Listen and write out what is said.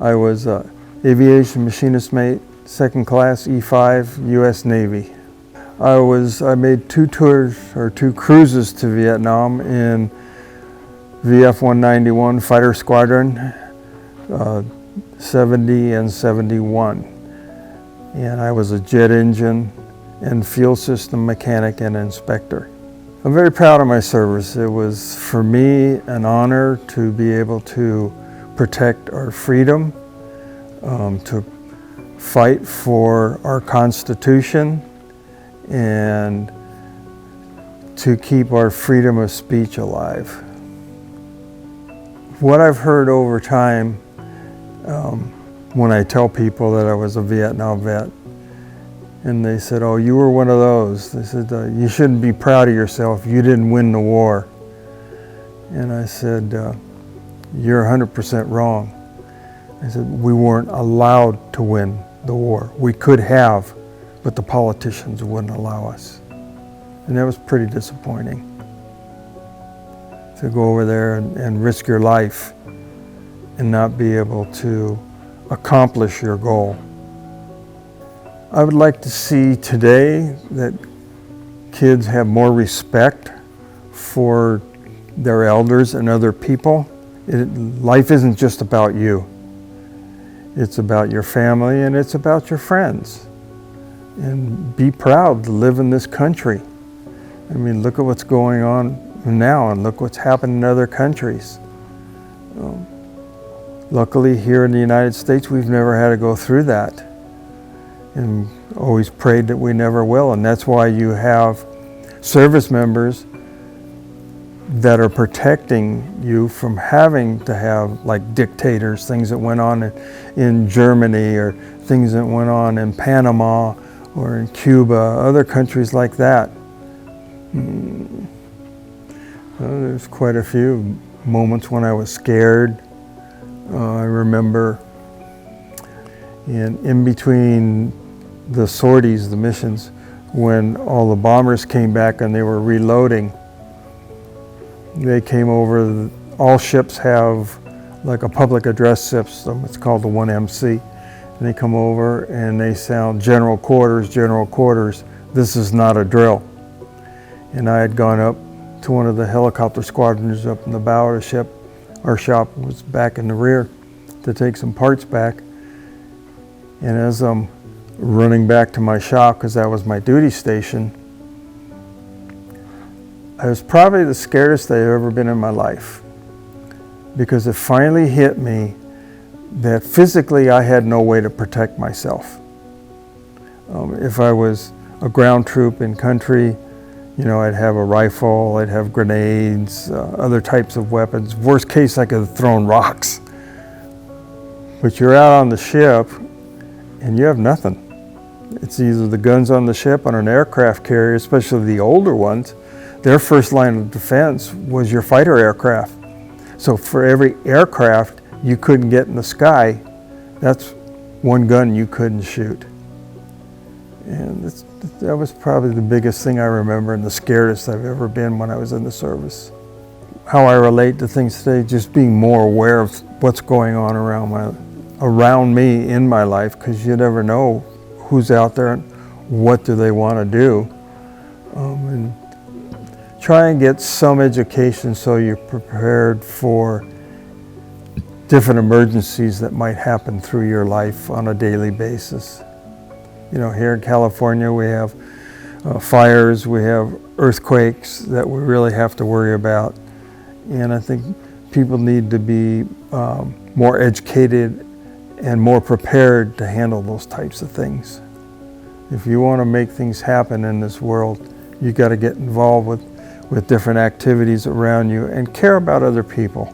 I was aviation machinist mate, second class E5, U.S. Navy. I made 2 tours or 2 cruises to Vietnam in VF-191 Fighter Squadron, 70 and 71. And I was a jet engine and fuel system mechanic and inspector. I'm very proud of my service. It was, for me, an honor to be able to protect our freedom, to fight for our Constitution, and to keep our freedom of speech alive. What I've heard over time when I tell people that I was a Vietnam vet, and they said, "Oh, you were one of those." They said, "You shouldn't be proud of yourself. You didn't win the war." And I said, "You're 100% wrong." I said, "We weren't allowed to win the war. We could have, but the politicians wouldn't allow us." And that was pretty disappointing, to go over there and risk your life and not be able to accomplish your goal. I would like to see today that kids have more respect for their elders and other people. Life isn't just about you. It's about your family and it's about your friends. And be proud to live in this country. I mean, look at what's going on now and look what's happened in other countries. Luckily here in the United States, we've never had to go through that. And always prayed that we never will. And that's why you have service members that are protecting you from having to have, like, dictators, things that went on in Germany or things that went on in Panama or in Cuba, other countries like that. Well, there's quite a few moments when I was scared. I remember in between the sorties, the missions, when all the bombers came back and they were reloading, they came over. All ships have like a public address system. It's called the 1MC. And they come over and they sound, "General quarters, general quarters. This is not a drill." And I had gone up to one of the helicopter squadrons up in the bow of the ship. Our shop was back in the rear to take some parts back. And as I'm running back to my shop, because that was my duty station, I was probably the scariest I've ever been in my life, because it finally hit me that physically I had no way to protect myself. If I was a ground troop in country, you know, I'd have a rifle, I'd have grenades, other types of weapons. Worst case, I could have thrown rocks. But you're out on the ship and you have nothing. It's either the guns on the ship on an aircraft carrier, especially the older ones. Their first line of defense was your fighter aircraft. So for every aircraft you couldn't get in the sky, that's one gun you couldn't shoot. And that was probably the biggest thing I remember and the scariest I've ever been when I was in the service. How I relate to things today, just being more aware of what's going on around me in my life, because you never know who's out there and what do they want to do. And try and get some education so you're prepared for different emergencies that might happen through your life on a daily basis. You know, here in California we have fires, we have earthquakes that we really have to worry about. And I think people need to be more educated and more prepared to handle those types of things. If you want to make things happen in this world, you got to get involved with different activities around you and care about other people.